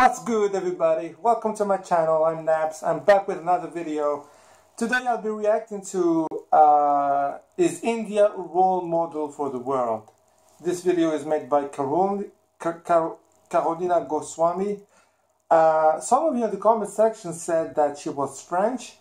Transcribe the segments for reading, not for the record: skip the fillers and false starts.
What's good, everybody? Welcome to my channel. I'm Naps. I'm back with another video. Today I'll be reacting to Is India a role model for the world? This video is made by Karolina Goswami. Some of you in the comment section said that she was French,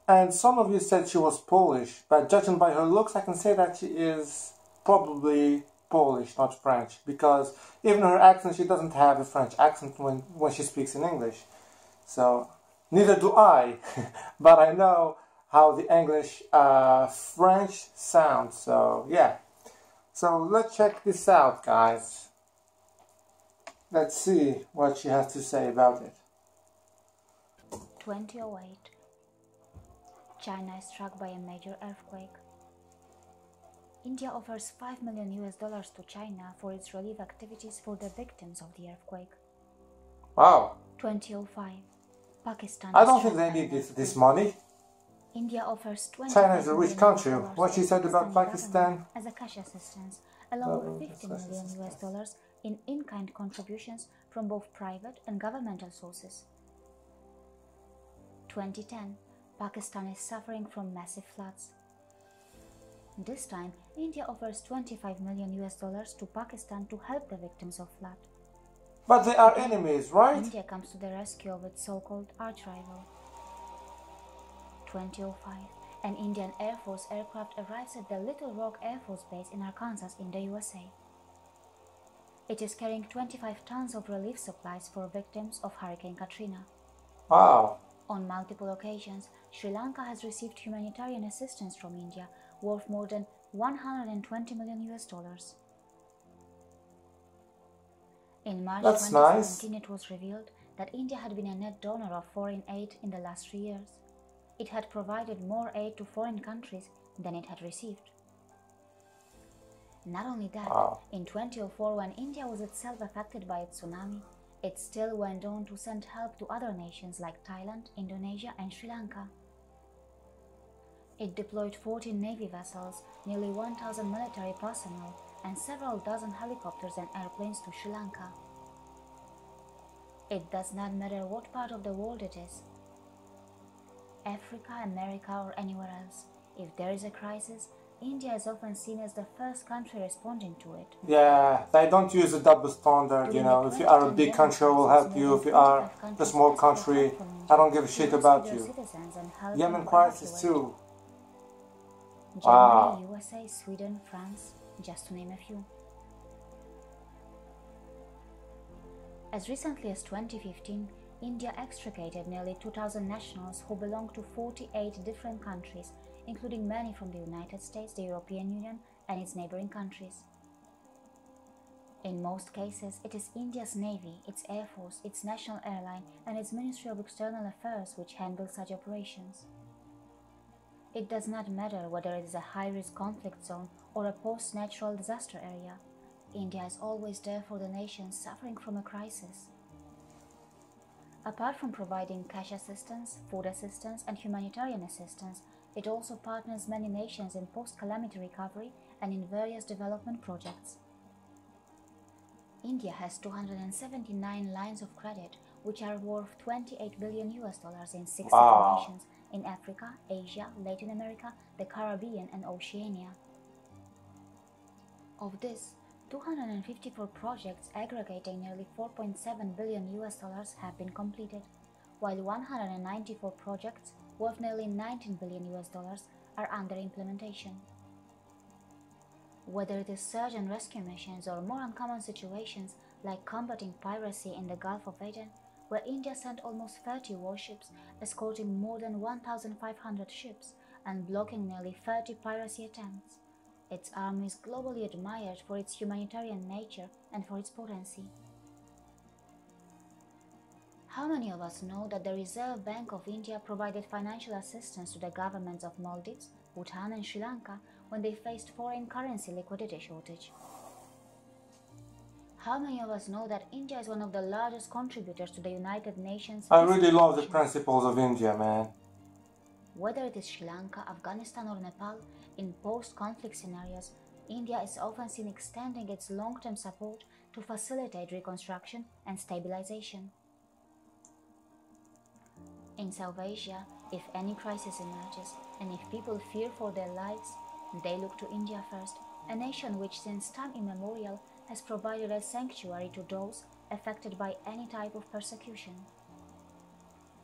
and some of you said she was Polish, but judging by her looks I can say that she is probably Polish, not French, because even her accent, she doesn't have a French accent when she speaks in English. So, neither do I, but I know how the English French sounds, so yeah. So let's check this out, guys. Let's see what she has to say about it. 2008. China is struck by a major earthquake. India offers $5 million to China for its relief activities for the victims of the earthquake. Wow. 2005. Pakistan. I don't think they need this money. India offers China is a rich country. What she said about Pakistan as a cash assistance, along with $50 million in in-kind contributions from both private and governmental sources. 2010. Pakistan is suffering from massive floods. This time, India offers $25 million to Pakistan to help the victims of flood. But they are enemies, right? India comes to the rescue of its so-called arch-rival. 2005. An Indian Air Force aircraft arrives at the Little Rock Air Force Base in Arkansas in the USA. It is carrying 25 tons of relief supplies for victims of Hurricane Katrina. Wow. On multiple occasions, Sri Lanka has received humanitarian assistance from India worth more than $120 million. In March 2017, it was revealed that India had been a net donor of foreign aid in the last 3 years. It had provided more aid to foreign countries than it had received. Not only that, in 2004, when India was itself affected by a tsunami, it still went on to send help to other nations like Thailand, Indonesia and Sri Lanka. It deployed 14 Navy vessels, nearly 1,000 military personnel, and several dozen helicopters and airplanes to Sri Lanka. It does not matter what part of the world it is, Africa, America or anywhere else. If there is a crisis, India is often seen as the first country responding to it. Yeah, they don't use a double standard, you know. If you are a big country, I will help you. If you are a small country, I don't give a shit about you. Yemen crisis too. Germany, USA, Sweden, France, just to name a few. As recently as 2015, India extricated nearly 2,000 nationals who belong to 48 different countries, including many from the United States, the European Union and its neighboring countries. In most cases, it is India's Navy, its Air Force, its national airline and its Ministry of External Affairs which handle such operations. It does not matter whether it is a high-risk conflict zone or a post-natural disaster area. India is always there for the nations suffering from a crisis. Apart from providing cash assistance, food assistance and humanitarian assistance, it also partners many nations in post-calamity recovery and in various development projects. India has 279 lines of credit, which are worth $28 billion in 60 nations in Africa, Asia, Latin America, the Caribbean and Oceania. Of this, 254 projects aggregating nearly $4.7 billion have been completed, while 194 projects worth nearly $19 billion are under implementation. Whether it is search and rescue missions or more uncommon situations like combating piracy in the Gulf of Aden, where India sent almost 30 warships, escorting more than 1,500 ships and blocking nearly 30 piracy attempts. Its army is globally admired for its humanitarian nature and for its potency. How many of us know that the Reserve Bank of India provided financial assistance to the governments of Maldives, Bhutan and Sri Lanka when they faced foreign currency liquidity shortage? How many of us know that India is one of the largest contributors to the United Nations? I really love the principles of India, man. Whether it is Sri Lanka, Afghanistan or Nepal, in post-conflict scenarios, India is often seen extending its long-term support to facilitate reconstruction and stabilization. In South Asia, if any crisis emerges and if people fear for their lives, they look to India first, a nation which since time immemorial has provided a sanctuary to those affected by any type of persecution.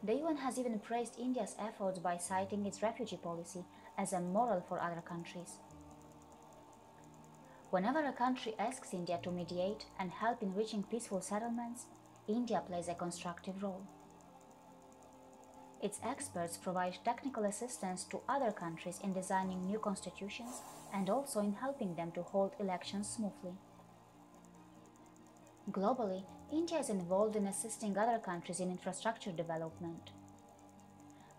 The UN has even praised India's efforts by citing its refugee policy as a model for other countries. Whenever a country asks India to mediate and help in reaching peaceful settlements, India plays a constructive role. Its experts provide technical assistance to other countries in designing new constitutions and also in helping them to hold elections smoothly. Globally, India is involved in assisting other countries in infrastructure development.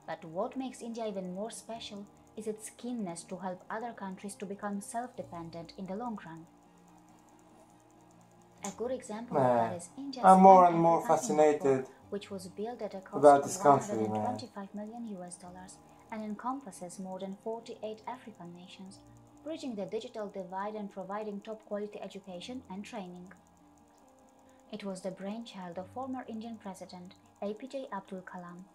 But what makes India even more special is its keenness to help other countries to become self-dependent in the long run. A good example of that is India's I'm more and more fascinated which was built at a cost about of this country, $125 million and encompasses more than 48 African nations, bridging the digital divide and providing top-quality education and training. It was the brainchild of former Indian President APJ Abdul Kalam.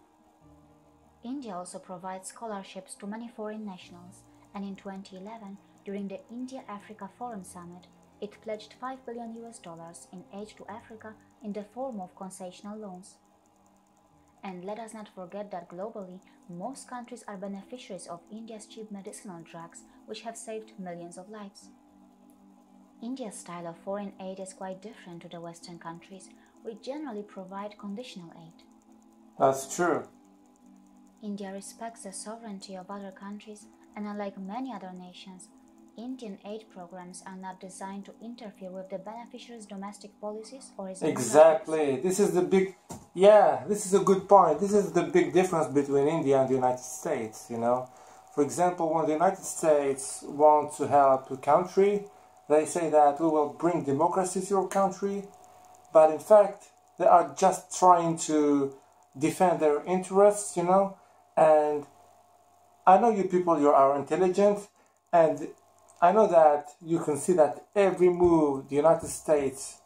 India also provides scholarships to many foreign nationals, and in 2011, during the India-Africa Forum Summit, it pledged $5 billion in aid to Africa in the form of concessional loans. And let us not forget that globally, most countries are beneficiaries of India's cheap medicinal drugs, which have saved millions of lives. India's style of foreign aid is quite different to the Western countries, which generally provide conditional aid. That's true. India respects the sovereignty of other countries, and unlike many other nations, Indian aid programs are not designed to interfere with the beneficiary's domestic policies or his Exactly. This is the big... Yeah, this is a good point. This is the big difference between India and the United States, you know. For example, when the United States want to help a country, they say that we will bring democracy to your country, but in fact, they are just trying to defend their interests, you know. And I know you people, you are intelligent, and I know that you can see that every move the United States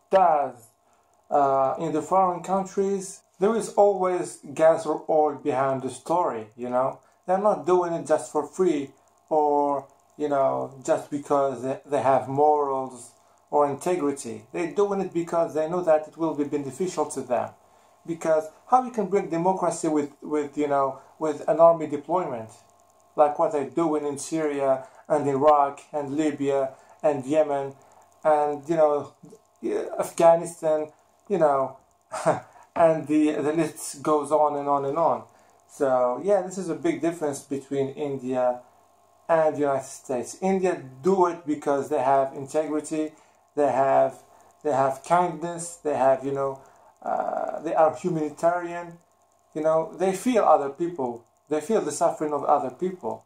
does in the foreign countries, there is always gas or oil behind the story, you know. They're not doing it just for free or, you know, just because they have morals or integrity. They're doing it because they know that it will be beneficial to them. Because how you can bring democracy with an army deployment, like what they're doing in Syria and Iraq and Libya and Yemen and, you know, Afghanistan, you know, and the list goes on and on and on. So yeah, this is a big difference between India and the United States. India do it because they have integrity, they have kindness, they have, you know, they are humanitarian, you know, they feel other people, they feel the suffering of other people.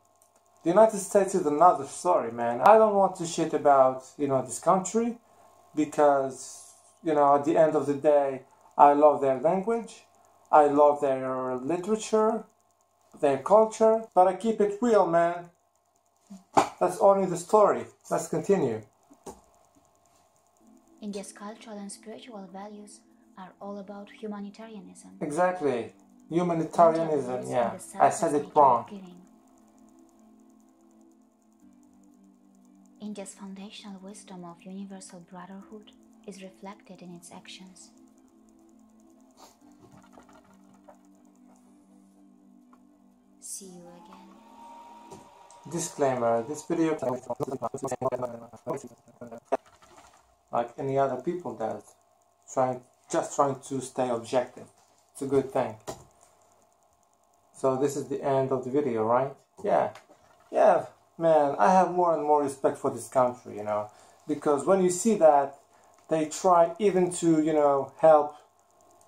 The United States is another story, man. I don't want to shit about, you know, this country because, you know, at the end of the day, I love their language, I love their literature, their culture, but I keep it real, man. That's only the story. Let's continue. India's cultural and spiritual values are all about humanitarianism. Exactly. Humanitarianism, yeah. I said it wrong. India's foundational wisdom of universal brotherhood is reflected in its actions. See you again. Disclaimer, this video like any other people does. Just trying to stay objective. It's a good thing. So this is the end of the video, right? Yeah, man, I have more and more respect for this country, you know, because when you see that they try even to, you know, help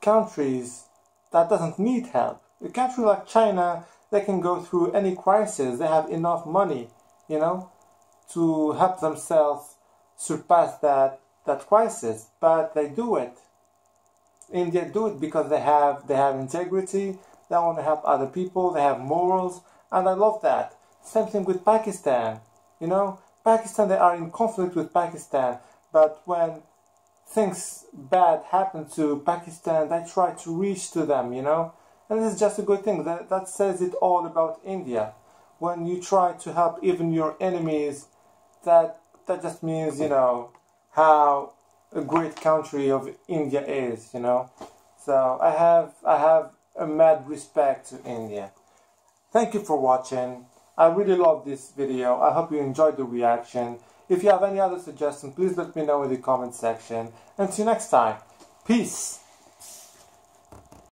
countries that doesn't need help. A country like China, they can go through any crisis. They have enough money, you know, to help themselves surpass that crisis, but they do it. India do it because they have integrity, they want to help other people, they have morals, and I love that. Same thing with Pakistan, you know, Pakistan, they are in conflict with Pakistan, but when things bad happen to Pakistan, they try to reach to them, you know, And this is just a good thing. That says it all about India. When you try to help even your enemies, that just means, you know, how a great country of India is, you know. So I have a mad respect to India. Thank you for watching. I really love this video. I hope you enjoyed the reaction. If you have any other suggestions, please let me know in the comment section. And see you next time. Peace.